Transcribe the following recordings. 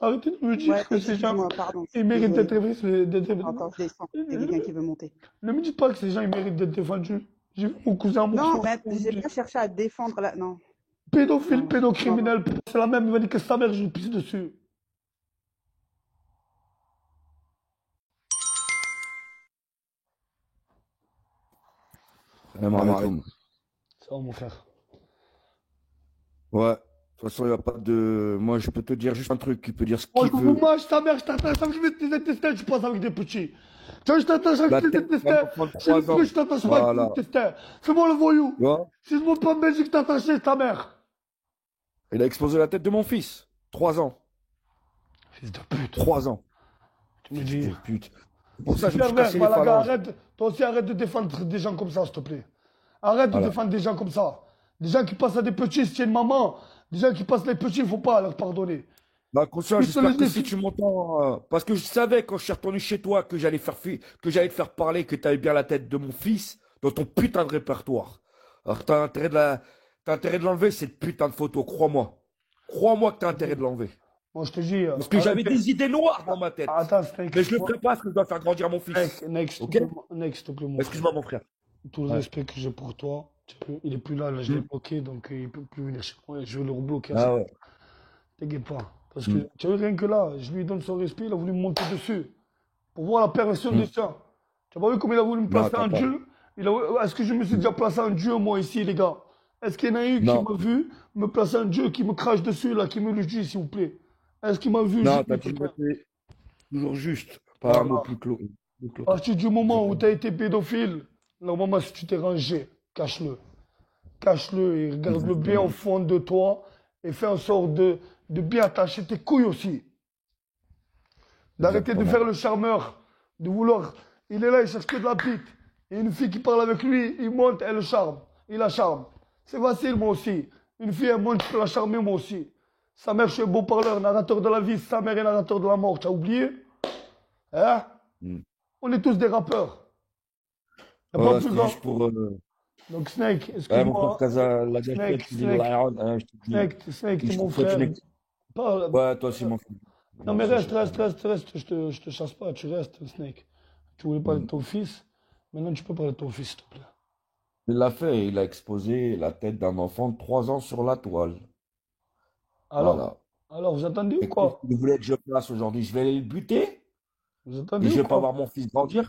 Arrêtez de me dire Ouais, que ces gens, excuse-moi, pardon, ils méritent désolée. d'être. Attends, je descends. Il y a quelqu'un Ne qui veut monter. me dites pas que ces gens, ils méritent d'être défendus. J'ai vu mon cousin Non, Morceau. mais j'ai pas cherché à défendre là. Non, Pédophile, non, non, non. pédocriminel, c'est la même, il va dire que sa mère, je lui pisse dessus. Salam alaikum. Ça va, mon frère. Ouais. De toute façon, il n'y a pas de. Moi, je peux te dire juste un truc qui peut dire ce Moi, qu'il je me veut. mange ta mère, je t'attache avec des intestins, tu passes avec des petits. Tu vois, je t'attache avec La des tête d'un intestins. enfant de C'est le 3 ans. truc, je t'attache pas avec des Voilà. intestins. Fais-moi le voyou. Tu vois? Si je monte pas en Belgique, t'attacher ta mère. Il a explosé la tête de mon fils. 3 ans. Fils de pute. 3 ans. Tu me Fils dis. de pute. C'est pour ça que je me suis Pervers, cassé les Malaga, phalanges. arrête. Toi aussi, arrête de défendre des gens comme ça, s'il te plaît. Arrête de Voilà. défendre des gens comme ça. Des gens qui passent à des petits, si tu es une maman. Des gens qui passent les petits, il ne faut pas leur pardonner. Bah, conscient, Ils te j'espère le que disent. si tu m'entends. Parce que je savais quand je suis retourné chez toi que j'allais que j'allais te faire parler, que tu avais bien la tête de mon fils dans ton putain de répertoire. Alors, t'as intérêt de l'enlever, cette putain de photo, crois-moi. Crois-moi que t'as intérêt de l'enlever. Moi, je te dis. Parce que j'avais des idées noires dans ma tête. Attends, Snake. Mais je le ferai pas parce que je dois faire grandir mon fils. Snake, Ok? s'il te plaît, mon frère. Excuse-moi, mon frère. Tout le Ouais. respect que j'ai pour toi. Il est plus là, là, je l'ai bloqué, donc il ne peut plus venir chez moi. Je vais le rebloquer. Ah ouais. T'inquiète pas. Parce que tu vois, rien que là, je lui donne son respect, il a voulu me monter dessus. Pour voir la perversion des siens. Tu n'as pas vu comme il a voulu me placer t'as en pas. Dieu? Est-ce que je me suis déjà placé en Dieu, moi, ici, les gars? Est-ce qu'il y en a eu qui Non. m'a vu me placer en Dieu, qui me crache dessus, là, qui me le dit, s'il vous plaît? Est-ce qu'il m'a vu Non, juste t'as me toujours quelqu'un? été toujours juste. Pas un Voilà. mot plus clos. À partir du moment où tu as été pédophile, normalement, si tu t'es rangé, cache-le. Cache-le et regarde-le bien au fond de toi et fais en sorte de bien attacher tes couilles aussi. D'arrêter de Exactement. faire le charmeur, de vouloir. Il est là, il cherche que de la bite. Et une fille qui parle avec lui, il monte, elle le charme. Il la charme. C'est facile, moi aussi. Une fille, elle monte, je peux la charmer, moi aussi. Sa mère, je suis un beau parleur, narrateur de la vie. Sa mère est narrateur de la mort. Tu as oublié? Hein? Mm. On est tous des rappeurs. Y a pas Voilà, plus c'était grand. juste pour. Donc, Snake, Ouais, mon frère excuse-moi. Kaza, la Snake, gâchette, il est Snake, lion, hein, je te dis. Snake, Et t'es je mon te souhaite frère. une Parle. Ouais, toi aussi, mon frère. Non, Moi mais aussi, reste, je reste, reste, reste. Je te chasse pas, tu restes, Snake. Tu voulais parler de ton fils. Maintenant, tu peux parler de ton fils, s'il te plaît. Il l'a fait, il a exposé la tête d'un enfant de 3 ans sur la toile. Alors, Voilà. vous attendez ou Et qu'est-ce quoi? que vous voulez que je fasse aujourd'hui? Je vais aller le buter Vous et attendez je ou vais pas quoi? voir mon fils grandir?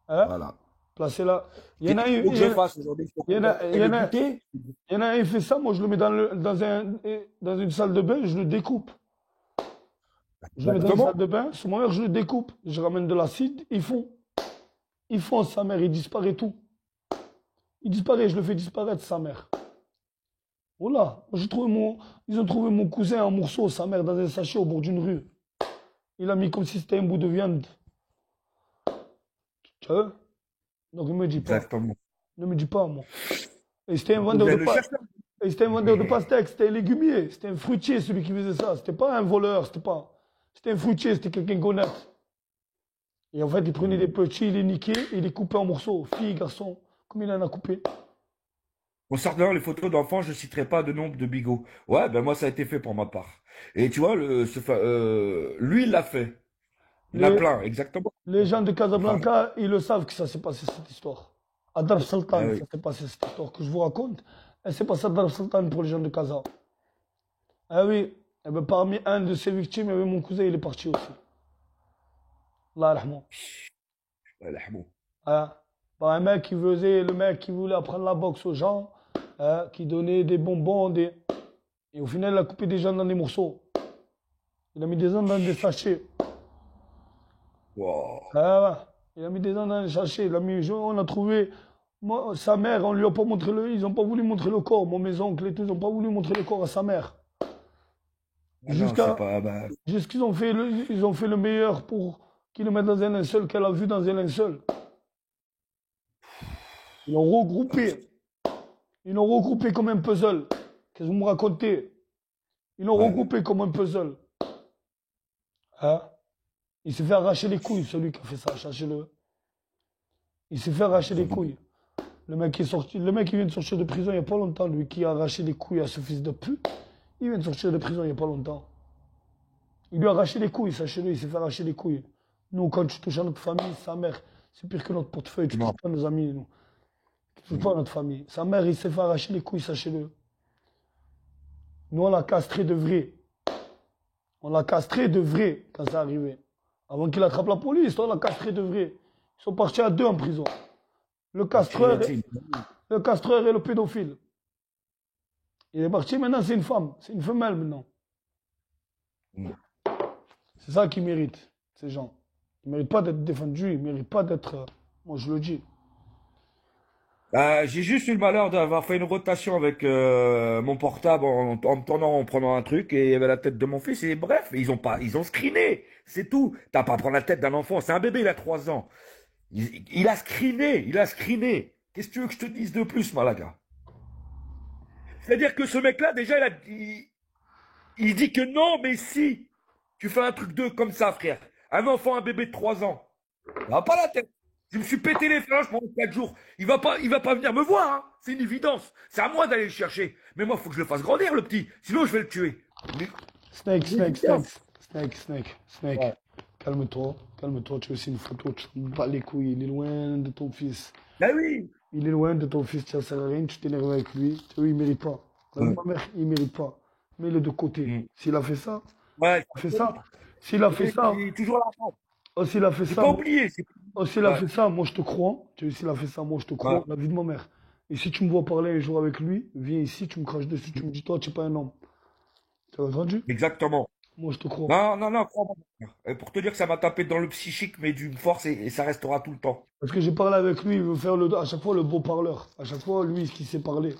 Hein? Voilà. Placez-là. Il y en Qu'est-ce a que tu eu, veux que je fasse aujourd'hui? il y en a, il y Le en a, buter? il y en a un, il fait ça, moi je le mets dans une salle de bain, je le découpe. Je le mets dans une salle Exactement. de bain, sur mon mère, je le découpe. Je ramène de l'acide, ils font sa mère, il disparaît tout. Il disparaît, je le fais disparaître, sa mère. Voilà, ils ont trouvé mon cousin en morceaux, sa mère, dans un sachet au bord d'une rue. Il a mis comme si c'était un bout de viande. Tu vois? Donc, ne me dis pas. Exactement. Ne me dis pas, moi. Et c'était un Vous vendeur de allez le chercher. Et c'était un vendeur de pastèques, c'était un légumier, c'était un fruitier celui qui faisait ça. C'était pas un voleur, C'était un fruitier, c'était quelqu'un honnête. Et en fait, il prenait des petits, il les niquait, il les coupait en morceaux. Filles, garçons, comme il en a coupé. Concernant les photos d'enfants, je ne citerai pas de nombre de bigots. Ouais, ben moi, ça a été fait pour ma part. Et tu vois, lui, il l'a fait. Il a Les, plein, exactement. les gens de Voilà. Casablanca, ils le savent que ça s'est passé cette histoire. À Dar Ah Sultan, oui. ça s'est passé cette histoire que je vous raconte. Elle s'est passée à Dar Sultan pour les gens de Casa. Ah oui, eh ben, parmi un de ces victimes, il y avait mon cousin, il est parti aussi. Allah yarhamou. Ouais, l'ahmou. Hein. Par un mec le mec qui voulait apprendre la boxe aux gens, hein, qui donnait des bonbons, et au final, il a coupé des gens dans des morceaux. Il a mis des gens dans des sachets. Wow. Ah ouais. Il a mis des gens dans des sachets. On a trouvé sa mère, on lui a pas montré ils n'ont pas voulu montrer le corps. Mes oncles et tout, ils n'ont pas voulu montrer le corps à sa mère. Ah non, c'est Jusqu'à pas. Bah, Jusqu'ils ils ont fait le meilleur pour qu'il le mette dans un linceul qu'elle a vu dans un linceul. Ils l'ont regroupé. Ils l'ont regroupé comme un puzzle. Qu'est-ce que vous me racontez? Ils l'ont ouais. regroupé comme un puzzle. Hein? Il s'est fait arracher les couilles, celui qui a fait ça, cherchez-le. Il s'est fait arracher les couilles. Le mec qui vient de sortir de prison il n'y a pas longtemps, lui qui a arraché les couilles à ce fils de pute, il vient de sortir de prison il n'y a pas longtemps. Il lui a arraché les couilles, sachez-le, il s'est fait arracher les couilles. Nous, quand tu touches à notre famille, sa mère, c'est pire que notre portefeuille, tu touches Non. pas à nos amis, nous. Tu touches pas à notre famille. Sa mère, il s'est fait arracher les couilles, sachez-le. Nous, on l'a castré de vrai. On l'a castré de vrai quand c'est arrivé. Avant qu'il attrape la police, on l'a castré de vrai. Ils sont partis à 2 en prison. Le castreur, le castreur et le pédophile. Il est parti, maintenant c'est une femme. C'est une femelle maintenant. Mm. C'est ça qu'ils méritent, ces gens. Ils ne méritent pas d'être défendus, ils ne méritent pas d'être... moi, je le dis. J'ai juste eu le malheur d'avoir fait une rotation avec mon portable en me tournant, en prenant un truc et il y avait la tête de mon fils et bref, ils ont screené, c'est tout. T'as pas à prendre la tête d'un enfant, c'est un bébé, il a 3 ans. Il a screené, il a screené. Qu'est-ce que tu veux que je te dise de plus, Malaga? C'est-à-dire que ce mec-là, déjà, il dit que non, mais si, tu fais un truc de comme ça, frère. Un enfant, un bébé de 3 ans, il n'a pas la tête. Je me suis pété les phalanges pendant 4 jours. Il va pas venir me voir, hein. C'est une évidence. C'est à moi d'aller le chercher. Mais moi, il faut que je le fasse grandir, le petit. Sinon, je vais le tuer. Mais- Snake, Snake, Évidence. Snake, Snake, Snake, Snake. Ouais. Calme-toi, calme-toi, tu as aussi une photo, tu ne pas les couilles, il est loin de ton fils. Ben oui. Il est loin de ton fils, ça ne sert à rien, tu t'énerves avec lui. Tu vois, il ne mérite pas. Ouais. Ma mère, il ne mérite pas. Mets-le de côté. Mm. S'il a fait ça, Ouais. s'il a fait ça, Il est toujours là. s'il a fait C'est ça, pas oublié. s'il a Ouais. fait ça, moi je te crois. Tu vois, s'il a fait ça, moi je te crois. Ouais. La vie de ma mère. Et si tu me vois parler un jour avec lui, viens ici, tu me craches dessus, tu me dis, toi, tu n'es pas un homme. Tu as entendu? Exactement. Moi je te crois. Non, crois-moi. Et pour te dire que ça m'a tapé dans le psychique, mais d'une force et ça restera tout le temps. Parce que j'ai parlé avec lui, il veut faire à chaque fois le beau parleur. À chaque fois, lui, qui sait parler.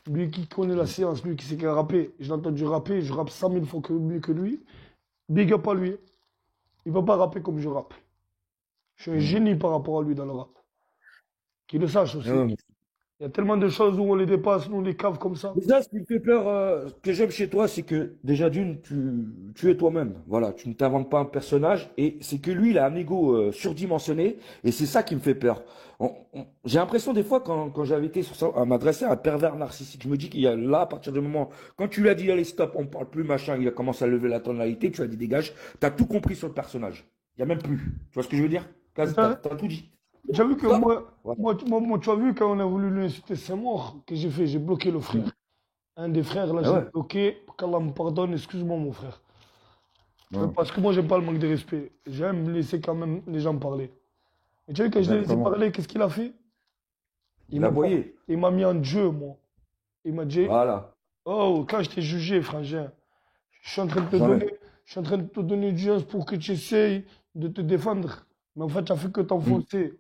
Lui qui connaît la science, lui qui sait rapper. Je l'ai entendu rapper, je rappe 100 000 fois mieux que lui. Big up à lui. Il ne peut pas rapper comme je rappe. Je suis un génie par rapport à lui dans le rap. Qu'il le sache aussi. Non, mais- Il y a tellement de choses où on les dépasse, nous on les cave comme ça. Déjà, ce qui me fait peur, que j'aime chez toi, c'est que déjà d'une, tu es toi-même. Voilà, tu ne t'inventes pas un personnage et c'est que lui, il a un ego surdimensionné et c'est ça qui me fait peur. J'ai l'impression des fois quand j'avais été sur ça, à m'adresser à un pervers narcissique, je me dis qu'il y a là, à partir du moment, quand tu lui as dit allez stop, on parle plus, machin, il a commencé à lever la tonalité, tu as dit dégage, tu as tout compris sur le personnage. Il n'y a même plus. Tu vois ce que je veux dire? T'as tout dit. Tu as vu que Ça, moi, voilà. tu as vu quand on a voulu l'insulter, c'est mort que j'ai fait, j'ai bloqué le frère. Un des frères, là, Ah j'ai ouais. bloqué. Qu'Allah me pardonne, excuse-moi mon frère. Ouais. Parce que moi, j'aime pas le manque de respect. J'aime laisser quand même les gens parler. Et tu as vu, quand je l'ai laissé Exactement. parler, qu'est-ce qu'il a fait? Il a boyé. Il m'a mis en Dieu, moi. Il m'a dit, Voilà. oh, quand je t'ai jugé, frangin, je suis en train de te Jamais. donner, je suis en train de te donner du chance pour que tu essayes de te défendre. Mais en fait, tu as fait que t'enfoncer.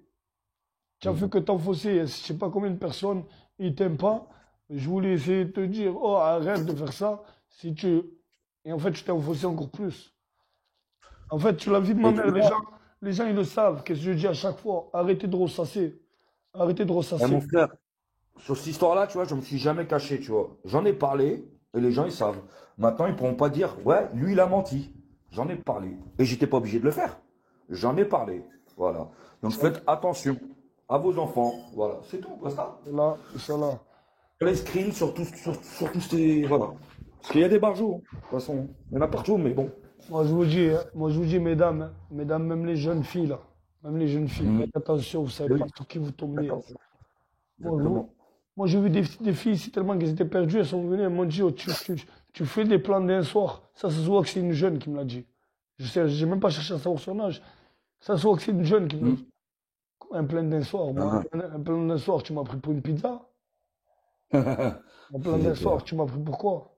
Tu as fait que t'enfoncer. Je sais pas combien de personnes, ils t'aiment pas. Je voulais essayer de te dire, oh, arrête de faire ça. Si tu... Et en fait, tu t'es enfoncé encore plus. En fait, tu la vie de ma Et mère, tu vois, les gens, ils le savent. Qu'est-ce que je dis à chaque fois? Arrêtez de ressasser. Arrêtez de mon ressasser. frère, sur cette histoire-là, tu vois, je me suis jamais caché, tu vois. J'en ai parlé et les gens, ils savent. Maintenant, ils pourront pas dire, ouais, lui, il a menti. J'en ai parlé. Et j'étais pas obligé de le faire. J'en ai parlé. Voilà. Donc, faites attention à vos enfants. Voilà. C'est tout, basta. Là, ça là. Les screens sur tous ces. Voilà. Parce qu'il y a des barjots, hein. De toute façon, il y en a partout, mais bon. Moi, je vous dis, mesdames, hein, mesdames, même les jeunes filles, là. Même les jeunes filles, faites attention, vous savez Oui. pas sur qui vous tombez. Attention. Moi, Exactement. moi, j'ai vu des filles, c'est tellement qu'elles étaient perdues, elles sont venues, elles m'ont dit, oh, tu fais des plans d'un soir. Ça se voit que c'est une jeune qui me l'a dit. Je sais, j'ai même pas cherché à savoir son âge. Ça se voit que c'est une jeune qui me l'a dit. Un plan d'un soir, moi. Ah. Un plan d'un soir, tu m'as pris pour une pizza. Ah. Un plan d'un soir, tu m'as pris pour quoi?